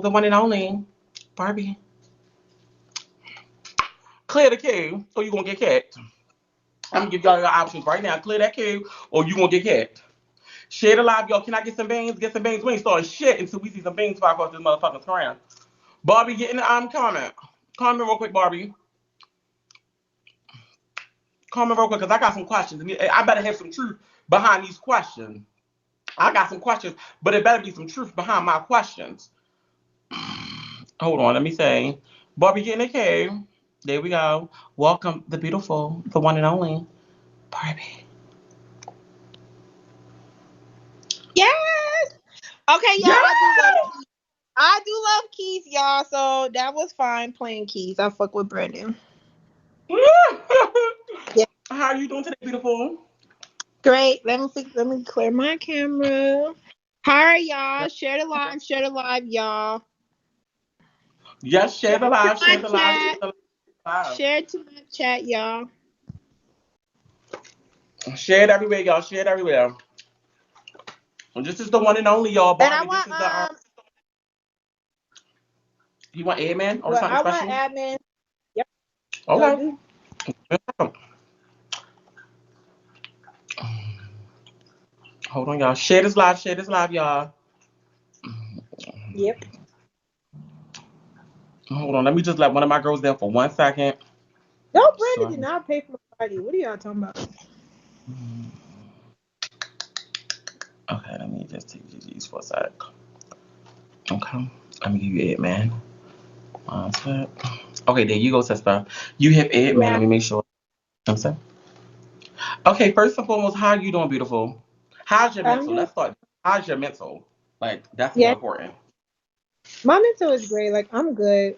The one and only Barbie. Clear the queue, or you gonna get kicked. I'm gonna give y'all your options right now. Clear that queue, or you gonna get kicked. Share the live, y'all. Can I get some beans? Get some beans. We ain't starting shit until we see some beans fly across this motherfucking screen. Barbie, get in the comment. Comment real quick, Barbie. Comment real quick, cause I got some questions. I better have some truth behind these questions. I got some questions, but it better be some truth behind my questions. Hold on, let me say. Barbie, get in the queue. There we go. Welcome, the beautiful, the one and only Barbie. Yes. Okay, y'all. Yeah. I do love keys, y'all. So that was fine playing keys. I fuck with Brandon. Yeah. How are you doing today, beautiful? Great. Let me clear my camera. All right, y'all. Share the live. Share the live, y'all. Yes, Share share the to live, my share the live, share chat. the live. Share to my chat, y'all. Share it everywhere, y'all. Share it everywhere. And this is the one and only, y'all. And I Barbie, this want is the you want amen or well, something I want special? admin. Yep. Sure Okay. do. Hold on, y'all. Share this live, y'all. Yep. Hold on, let me just let one of my girls there for 1 second. No, So Brandon I did can. not pay for my party. What are y'all talking about? Okay, let me just take these for a sec. Okay, let me give you it, man. One sec. Okay, there you go, sister. You hit it, man. Yeah. Let me make sure. I'm saying. Okay, first and foremost, how are you doing, beautiful? How's your I'm mental? doing. Let's start. How's your mental? Like, that's more Yeah. important. My mental is great. Like I'm good.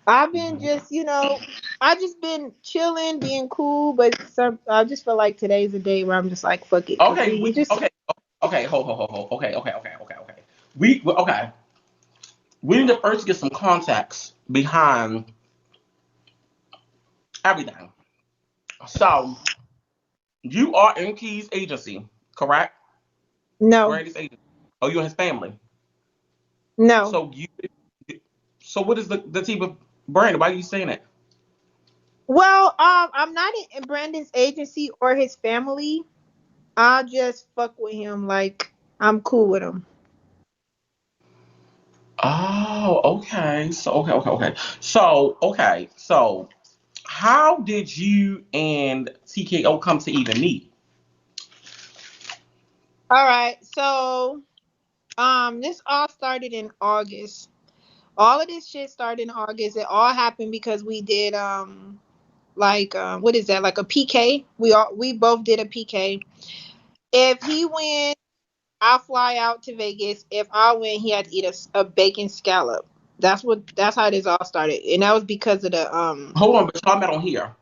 I've been Mhm. just, I just been chilling, being cool, but I just feel like today's a day where I'm just like, fuck it, cause Okay, we just. okay, hold. Okay. Okay. We need to first get some context behind everything. So, you are in Key's agency, correct? No, Brandy's agency. Oh, you're his family. no. So you. So what is the team of Brandy? Why are you saying it? Well, I'm not in Brandon's agency or his family. I just fuck with him. Like I'm cool with him. Oh, okay. So So how did you and TKO come to even meet? All right, so this all started in August. All of this shit started in August. It all happened because we did like what is that, like a PK? We both did a PK. If he wins, I'll fly out to Vegas. If I win, he had to eat a bacon scallop. That's how this all started, and that was because of the Hold on, but y'all met on here.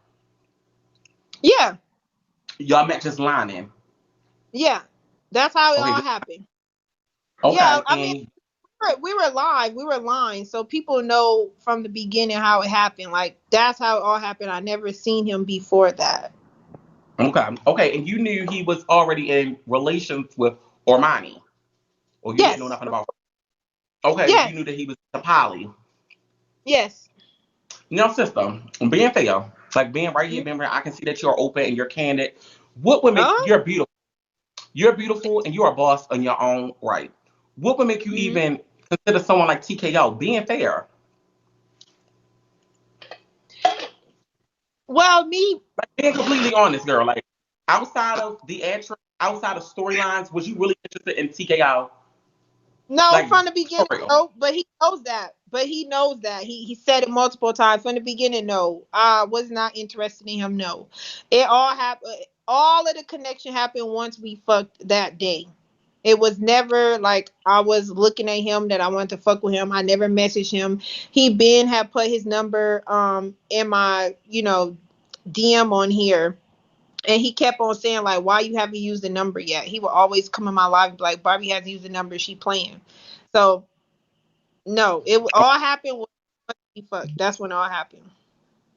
yeah, Y'all met just lining. yeah, that's how it all Okay, happened. Yeah, okay, I mean, we were live, we were lying, so people know from the beginning how it happened. Like that's how it all happened. I never seen him before that. okay, and you knew he was already in relations with Ormani, or you didn't know Yes, nothing about. Okay, you yes, knew that he was a poly. yes. Now, sister, being fair, like being right here, being right, I can see that you're open and you're candid. What would make Uh, you're beautiful? You're beautiful and you're a boss in your own right. What would make you mhm. even consider someone like TKO being fair? Well, me. Like being completely honest, girl. Like outside of the actress, outside of storylines, was you really interested in TKO? No, Like from the for beginning, real? no. But he knows that. But he knows that. He said it multiple times from the beginning. No, I was not interested in him. No, it all happened. All of the connection happened once we fucked that day. It was never like I was looking at him that I wanted to fuck with him. I never messaged him. He been had put his number in my DM on here. And he kept on saying like, "Why you haven't used the number yet?" He would always come in my live and be like, "Barbie hasn't used the number. She playing." So no, it all happened when we fucked. That's when it all happened.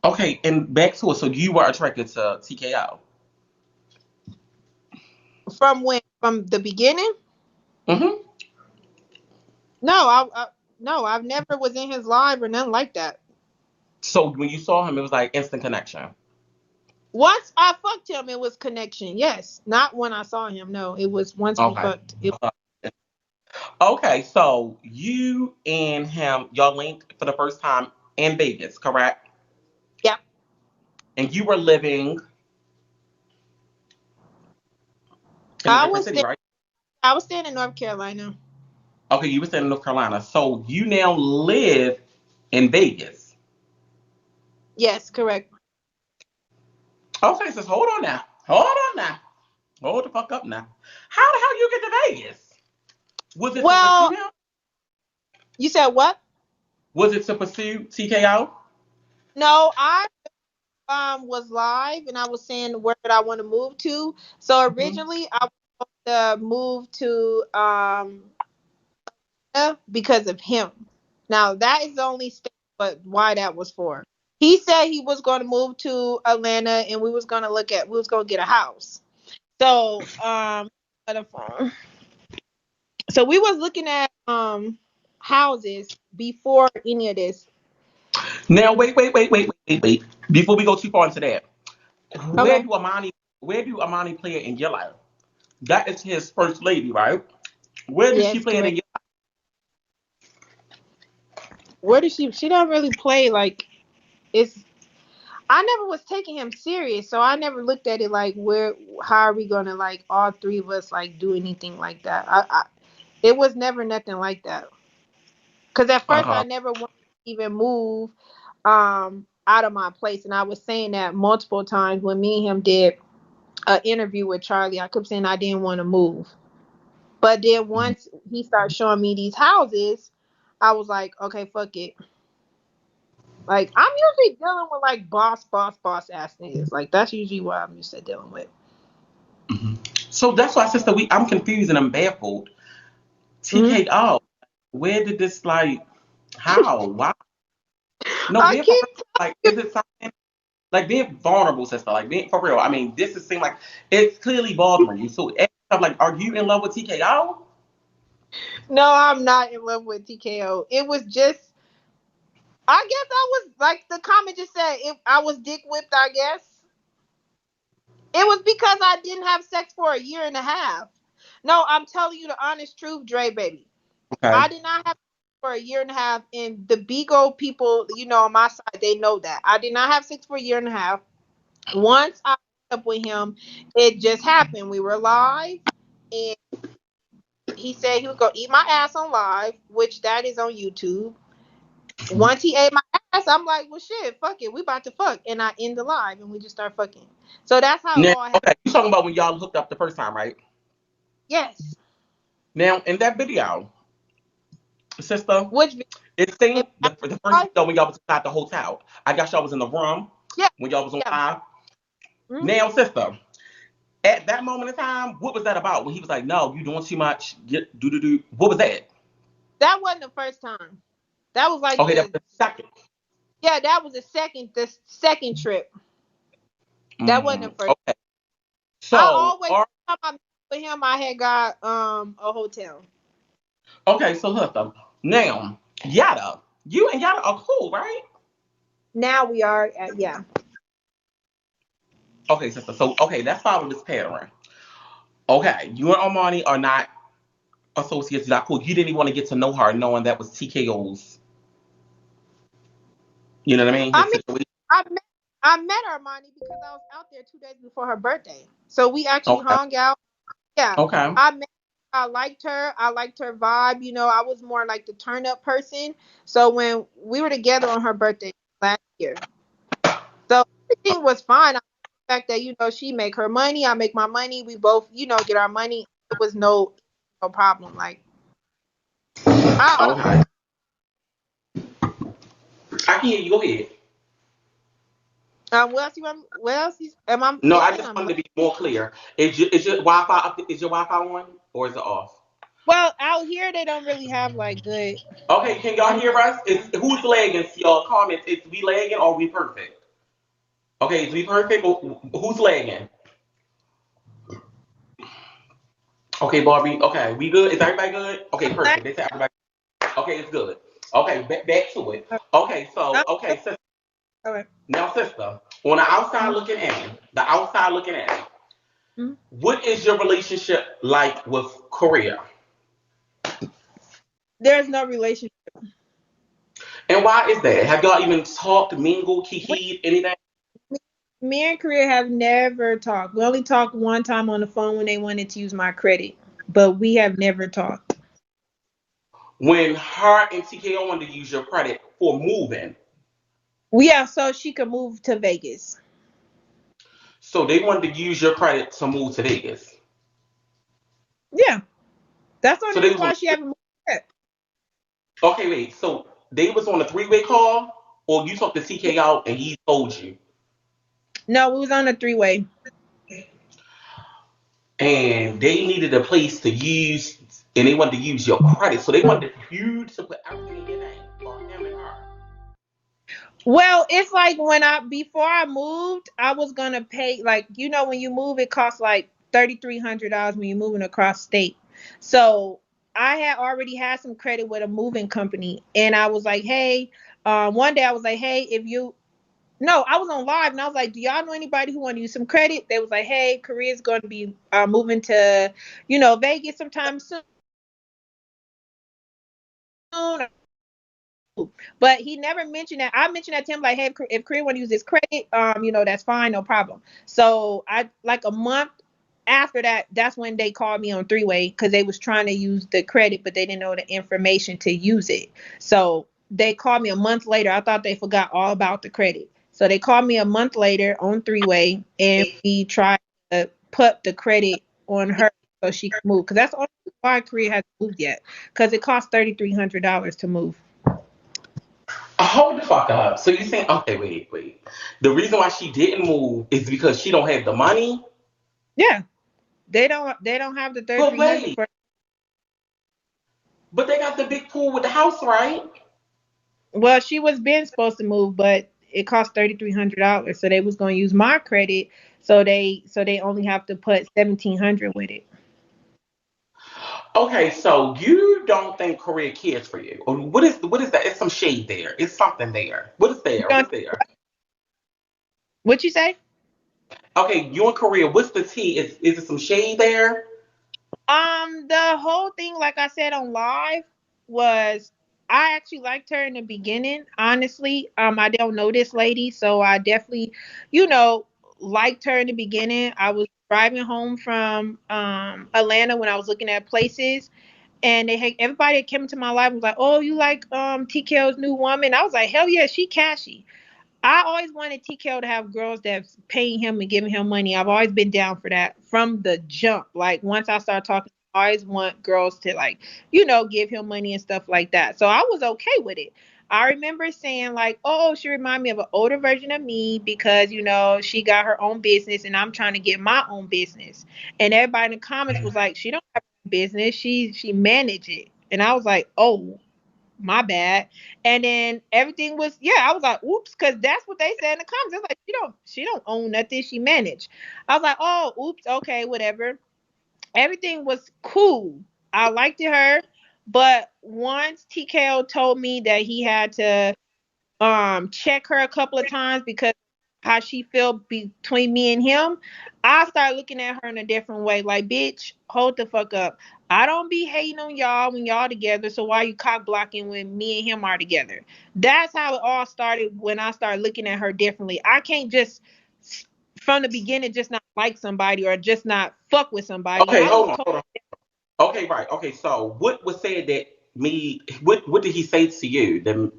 Okay, and back to it. So you were attracted to TKO. From when? From the beginning? Mm-hmm. No, No, I've never was in his live or nothing like that. So when you saw him, it was like instant connection. Once I fucked him, it was connection. Yes, not when I saw him. No, it was once we Okay. fucked. It, Okay, so you and him, y'all linked for the first time in Vegas, correct? yeah, And you were living in a I different was city, staying. right? I was staying in North Carolina. Okay, you were staying in North Carolina. So you now live in Vegas. Yes, correct. Okay, so hold on now. Hold on now. Hold the fuck up now. How the hell you get to Vegas? Was it to pursue Well, him? you said what? Was it to pursue TKO? No, I was live and I was saying where did I want to move to. So Mhm. originally I was supposed to move to because of him. Now that is the only state, but why that was for. He said he was going to move to Atlanta and we was going to get a house. So on the phone. So we was looking at houses before any of this. Now wait. Before we go too far into that, where Okay. do Amani where do Amani play in your life? That is his first lady, right? Where does she Yes, play in correct. your Where did she don't really play like it's I never was taking him serious, so I never looked at it like where how are we gonna like all three of us like do anything like that. I it was never nothing like that. Cause at first I uh-huh. never wanted to even move out of my place, and I was saying that multiple times when me and him did an interview with Charlie. I kept saying I didn't want to move, but then once he started showing me these houses, I was like, okay, fuck it. Like I'm usually dealing with like boss ass niggas. Like that's usually what I'm used to dealing with. Mhm. So that's why, sister, I'm confused and I'm baffled. Hmm. TKO, where did this like how? Why? No, I being for keep real, like is it something like being vulnerable, sister? Like being for real. I mean, this is seem like it's clearly bothering you. So I'm like, are you in love with TKO? no, I'm not in love with TKO. It was just I guess I was like the comment just said if I was dick whipped, I guess. It was because I didn't have sex for a year and a half. No, I'm telling you the honest truth, Dre baby. Okay. I did not have sex for a year and a half, and the Bigo people, on my side, they know that. I did not have sex for a year and a half. Once I hooked up with him, it just happened. We were live, and he said he was gonna eat my ass on live, which that is on YouTube. Once he ate my ass, I'm like, well, shit, fuck it, we about to fuck, and I end the live, and we just start fucking. So that's how it Now, all happened. okay, you talking about when y'all hooked up the first time, right? Yes. Now, in that video, sister, Which it if seemed I the first live? video when y'all was at the hotel. I guess y'all was in the room Yeah, when y'all was on yeah. live. Mhm. Now, sister, at that moment in time, what was that about? When he was like, "No, you doing too much." Get do do do. What was that? That wasn't the first time. That was like Okay, that was the second. that was the second trip. That wasn't the first. Okay, I so always time I met with him, I had got a hotel. okay, so sister, now Yada, you and Yada are cool, right? Now we are at yeah. Okay, sister. So okay, let's follow this pattern. Okay, you and Armani are not associates. Not cool. You didn't even want to get to know her, knowing that was TKO's. You know what I mean? I His mean, situation. I met I met Armani because I was out there 2 days before her birthday. So we actually Okay. hung out. Yeah, Okay. I met. I liked her. I liked her vibe. I was more like the turn up person. So when we were together on her birthday last year, so everything was fine. I like the fact that she make her money, I make my money. We both get our money. It was no problem. Like I Okay. I can hear you. Go ahead. what else you want? What else am I No, I missing? just wanted to be more clear. Is your Wi-Fi up? Is your Wi-Fi on or is it off? well out here they don't really have like good. Okay, can y'all hear us? Who's lagging? Y'all comments. Is we lagging or we perfect? Okay, is we perfect or who's lagging? Okay, Barbie. Okay, we good? Is everybody good? Okay, perfect. They said everybody. Okay, it's good. Okay, back to it. Okay, Uh, so okay, sister. okay. Now, sister, on the outside looking in, Mhm. what is your relationship like with Korea? There's no relationship. And why is that? Have y'all even talked, mingled, We, kikied, anything? me and Korea have never talked. We only talked one time on the phone when they wanted to use my credit, but we have never talked. When her and TKO wanted to use your credit for moving, Yeah, so she could move to Vegas. so they wanted to use your credit to move to Vegas. Yeah, that's the So only they reason was on. why she haven't moved yet. Okay, wait. So they was on a three-way call, or you talked to TK out and he told you, No, we was on a three-way. and they needed a place to use, and they wanted to use your credit. So they wanted you to put everything in your name for him and her. Well, it's like when I before I moved, I was gonna pay like when you move, it costs like $3,300 when you're moving across state. So I had already had some credit with a moving company, and I was like, hey, one day I was like, hey, if you no, I was on live and I was like, do y'all know anybody who want to use some credit? They was like, hey, Korea's going to be moving to, Vegas sometime soon. But he never mentioned that. I mentioned that to him like, hey, if Korea want to use this credit, that's fine, no problem. So I like a month after that, that's when they called me on three-way because they was trying to use the credit, but they didn't know the information to use it. So they called me a month later. I thought they forgot all about the credit. So they called me a month later on three-way, and we tried to put the credit on her so she could move. Because that's the only reason why Korea hasn't moved yet. Because it costs $3,300 to move. Hold the fuck up. So you saying, okay, wait. The reason why she didn't move is because she don't have the money. Yeah. They don't have the But 3,300 wait, for. but they got the big pool with the house, right? Well, she was been supposed to move, but it cost $3,300. So they was going to use my credit. So they only have to put 1,700 with it. Okay, so you don't think Korea cares for you? Or what is that? It's some shade there. It's something there. What is You there? know What's there? what you say? Okay, you in Korea. What's the tea? Is it some shade there? The whole thing, like I said on live, was I actually liked her in the beginning. Honestly, I don't know this lady, so I definitely, you know, liked her in the beginning. I was driving home from Atlanta when I was looking at places, and they had everybody that came into my life was like, "Oh, you like TKO's new woman?" I was like, "Hell yeah, she cashy." I always wanted TKO to have girls that's paying him and giving him money. I've always been down for that from the jump. Like once I started talking, I always want girls to like, give him money and stuff like that. So I was okay with it. I remember saying like, "Oh, she remind me of an older version of me because she got her own business and I'm trying to get my own business." And everybody in the comments was like, "She don't have a business. She manage it." And I was like, "Oh, my bad." And then everything was, yeah, I was like, oops, because that's what they said in the comments. It's like she don't own nothing, she managed. I was like, oh, oops, okay, whatever. Everything was cool. I liked her, but once TKO told me that he had to check her a couple of times because how she felt between me and him, I started looking at her in a different way. Like, bitch, hold the fuck up. I don't be hating on y'all when y'all together, so why you cock blocking when me and him are together? That's how it all started when I started looking at her differently. I can't just from the beginning just not like somebody or just not fuck with somebody. Okay, I was hold on, told. hold on. Okay, right. Okay, so what was said that me? What did he say to you that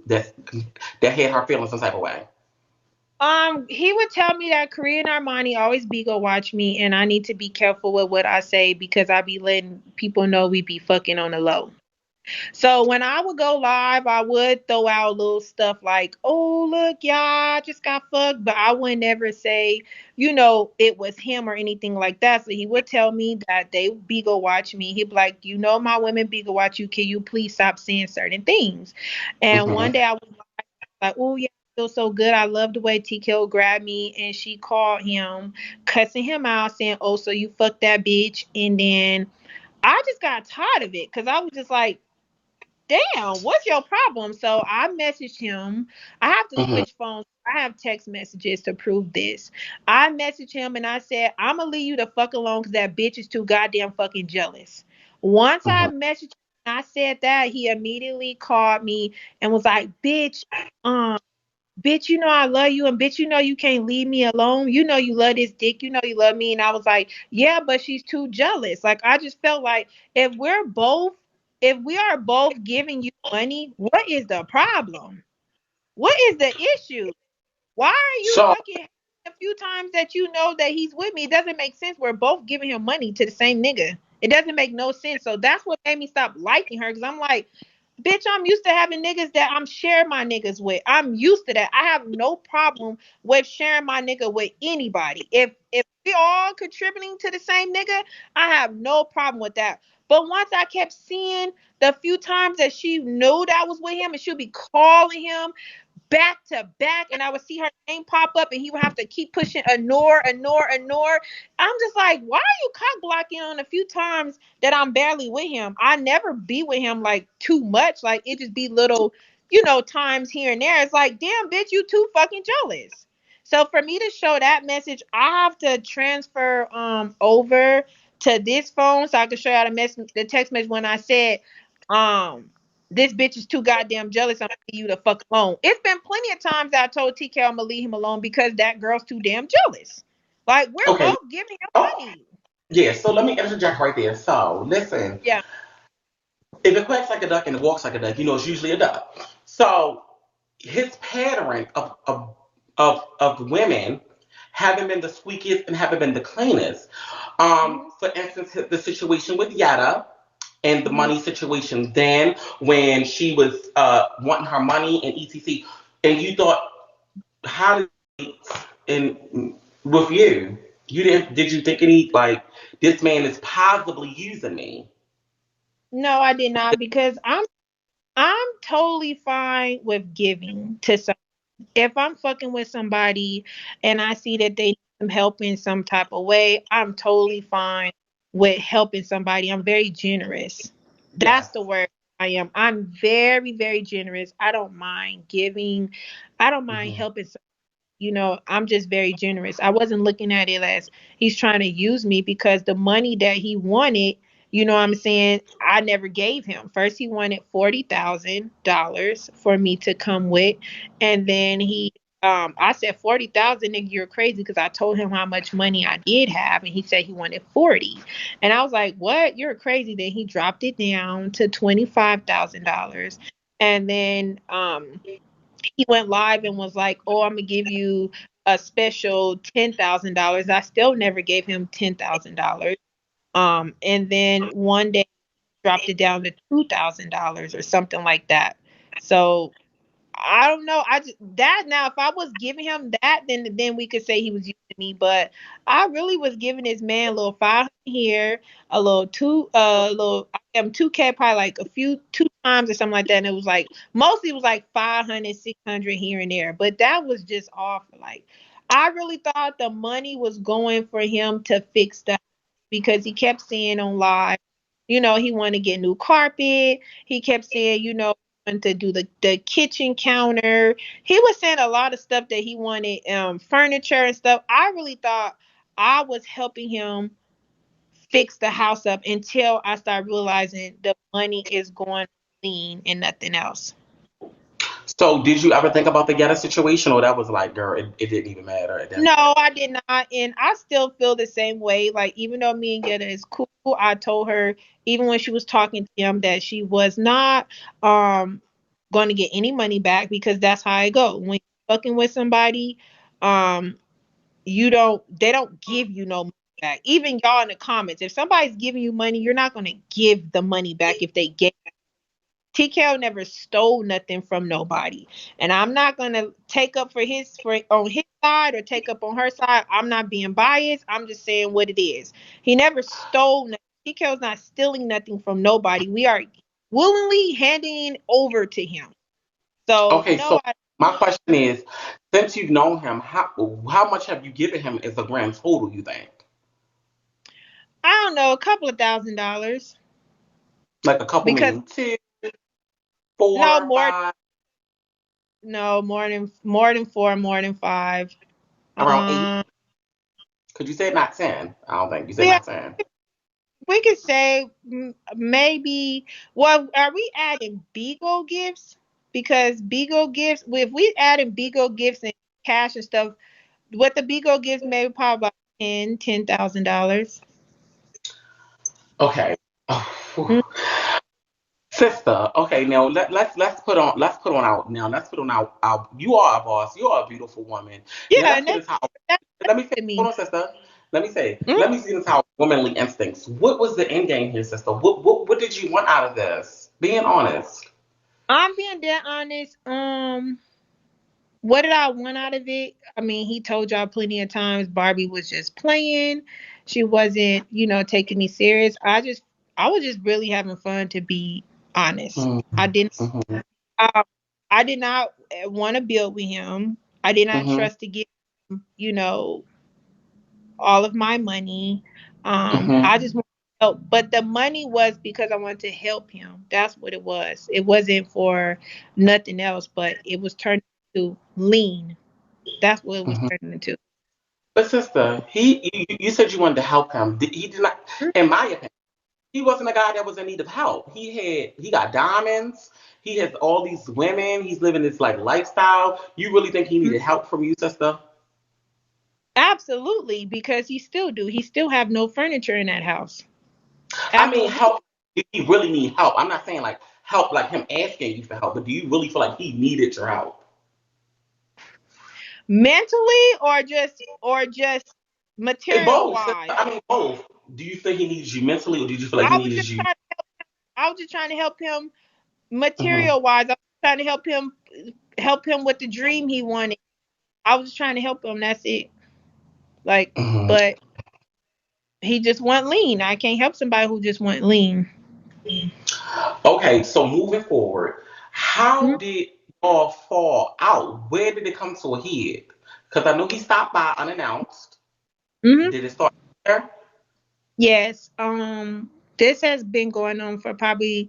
had her feeling some type of way? He would tell me that Korean Armani always be go watch me, and I need to be careful with what I say because I be letting people know we be fucking on the low. So when I would go live, I would throw out little stuff like, "Oh look, y'all, I just got fucked," but I would never say, it was him or anything like that. So he would tell me that they be go watch me. He'd be like, my women be go watch you. Can you please stop saying certain things? And one Hmm. day I was like, oh yeah, I feel so good. I love the way TKO grabbed me, and she called him, cussing him out, saying, "Oh, so you fucked that bitch." And then I just got tired of it because I was just like, damn, what's your problem? So I messaged him. I have to Mm-hmm. switch phones. I have text messages to prove this. I messaged him and I said, I'm gonna leave you the fuck alone because that bitch is too goddamn fucking jealous. Once I Mm-hmm. messaged him and I said that, he immediately called me and was like, um, bitch, you know I love you, and bitch, you know you can't leave me alone. You know you love this dick. You know you love me. And I was like, yeah, but she's too jealous. Like I just felt like if we're both, if we are both giving you money, what is the problem? What is the issue? Why are you So fucking a few times that you know that he's with me? It doesn't make sense. We're both giving him money to the same nigga. It doesn't make no sense. So that's what made me stop liking her because I'm like, bitch, I'm used to having niggas that I'm sharing my niggas with. I'm used to that. I have no problem with sharing my nigga with anybody. If we all contributing to the same nigga, I have no problem with that. But once I kept seeing the few times that she knew that I was with him and she'll be calling him back to back, and I would see her name pop up, and he would have to keep pushing ignore. I'm just like, why are you cock blocking on a few times that I'm barely with him? I never be with him like too much. Like it just be little, times here and there. It's like, damn, bitch, you too fucking jealous. So for me to show that message, I have to transfer over to this phone so I can show you the text message when I said um this bitch is too goddamn jealous. I'm gonna leave you the fuck alone. It's been plenty of times that I told TK I'm gonna leave him alone because that girl's too damn jealous. Like we're okay. both giving him Oh, money. yeah. So let me interject right there. So listen, Yeah. if it quacks like a duck and it walks like a duck, it's usually a duck. So his pattern of women haven't been the squeakiest and haven't been the cleanest. Mhm. For instance, the situation with Yetta and the Mhm. money situation then when she was wanting her money and etc. And you thought, how did in with you? You did you think any like this man is possibly using me? No, I did not because I'm totally fine with giving to some. If I'm fucking with somebody and I see that they need some help in some type of way, I'm totally fine with helping somebody. I'm very generous. That's Yes. the word I am. I'm very, very generous. I don't mind giving. I don't mind Hmm. helping. I'm just very generous. I wasn't looking at it as he's trying to use me because the money that he wanted, you know what I'm saying, I never gave him. First he wanted $40,000 for me to come with, and then I said 40,000, nigga, you're crazy because I told him how much money I did have and he said he wanted 40. And I was like, "What? You're crazy." Then he dropped it down to $25,000. And then he went live and was like, "Oh, I'm gonna give you a special $10,000." I still never gave him $10,000. And then one day dropped it down to $2,000 or something like that. So I don't know. I just that now if I was giving him that, then we could say he was using me. But I really was giving this man a little 500 here, a little I gave him 2K probably like a few 2 times or something like that. And it was like mostly it was like 500, 600 here and there. But that was just off. Like I really thought the money was going for him to fix the because he kept saying on live, he wanted to get new carpet. He kept saying, wanted to do the kitchen counter. He was saying a lot of stuff that he wanted, furniture and stuff. I really thought I was helping him fix the house up until I started realizing the money is going clean and nothing else. So did you ever think about the Yetta situation, or that was like, girl, it didn't even matter at that No, point? I did not. And I still feel the same way. Like, even though me and Yetta is cool, I told her, even when she was talking to him, that she was not going to get any money back because that's how I go. When you're fucking with somebody, um, they don't give you no money back. Even y'all in the comments, if somebody's giving you money, you're not going to give the money back if they get TKO never stole nothing from nobody. And I'm not gonna take up for on his side or take up on her side. I'm not being biased. I'm just saying what it is. He never stole nothing. TKO's not stealing nothing from nobody. We are willingly handing it over to him. So Okay, no, so my question is, since you've known him, how much have you given him as a grand total, you think? I don't know, a couple of $1,000 Like a couple because million? Two. No, 4, more. 5, No, more than 4, more than 5. around 8? Um, Could you say not 10? I don't think you said yeah, not 10. we could say maybe. Well, are we adding Beagle gifts? Because Beagle gifts, if we adding Beagle gifts and cash and stuff, what the Beagle gifts maybe probably about $10,000. Okay. Sister, okay, now let's put on out now. Let's put on out. You are a boss. You are a beautiful woman. Now Yeah, let's and get into how. that's Let me say, to me. hold on, sister. Let me say, Mm, let me see this how womanly instincts. What was the end game here, sister? What did you want out of this? Being honest. I'm being dead honest. What did I want out of it? I mean, he told y'all plenty of times Barbie was just playing. She wasn't, taking me serious. I was just really having fun, to be honest. Mm-hmm. Mm-hmm. Um, I did not want to build with him. I did not Mm-hmm. trust to give him, all of my money. I Mm-hmm. just want to help, but the money was because I wanted to help him. That's what it was. It wasn't for nothing else, but it was turned into lean. That's what it was Mm-hmm. turning into. But sister, you said you wanted to help him. He did not. In my opinion, he wasn't a guy that was in need of help. He got diamonds. He has all these women. He's living this like lifestyle. You really think he Mhm. needed help from you, sister? Absolutely, because he still do. He still have no furniture in that house. I mean, Absolutely. help. Do you really need help? I'm not saying like help, like him asking you for help, but do you really feel like he needed your help? Mentally or just material Both. Sister. wise. I mean, both. Do you think he needs you mentally, or do you just feel like he I was needed just you? trying I was just trying to help him Hmm. material wise. I was trying to help him with the dream he wanted. I was trying to help him. That's it. Like, Hmm. but he just want lean. I can't help somebody who just want lean. Okay, so moving forward, how Mm-hmm. did y'all fall out? Where did it come to a head? Because I know he stopped by unannounced. Mm-hmm. Did it start there? Yes. This has been going on for probably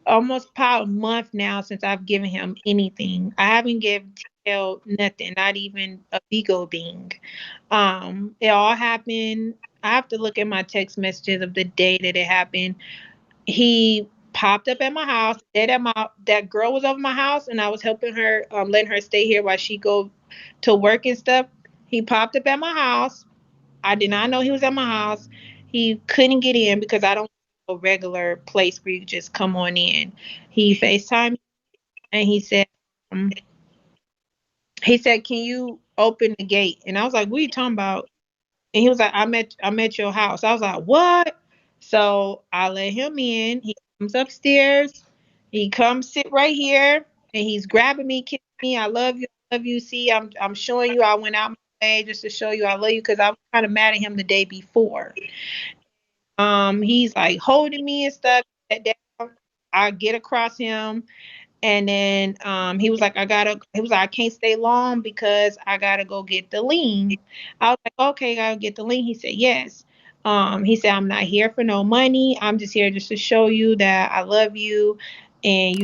almost about a month now since I've given him anything. I haven't given Tail nothing, not even a Bigo thing. It all happened. I have to look at my text messages of the day that it happened. He popped up at my house. That girl was over my house, and I was helping her, letting her stay here while she go to work and stuff. He popped up at my house. I did not know he was at my house. He couldn't get in because I don't have a regular place where you just come on in. He FaceTimed me and um, he said, "Can you open the gate?" And I was like, "What are you talking about?" And he was like, I'm at your house." I was like, "What?" So I let him in. He comes upstairs. He comes sit right here, and he's grabbing me, kissing me. "I love you, I love you. See, I'm showing you I went out my way just to show you I love you," because I was kind of mad at him the day before. He's like holding me and stuff. I get across him. And then he was like, "I can't stay long because I gotta go get the lean." I was like, "Okay, gotta get the lean." He said, "Yes." He said, "I'm not here for no money. I'm just here just to show you that I love you and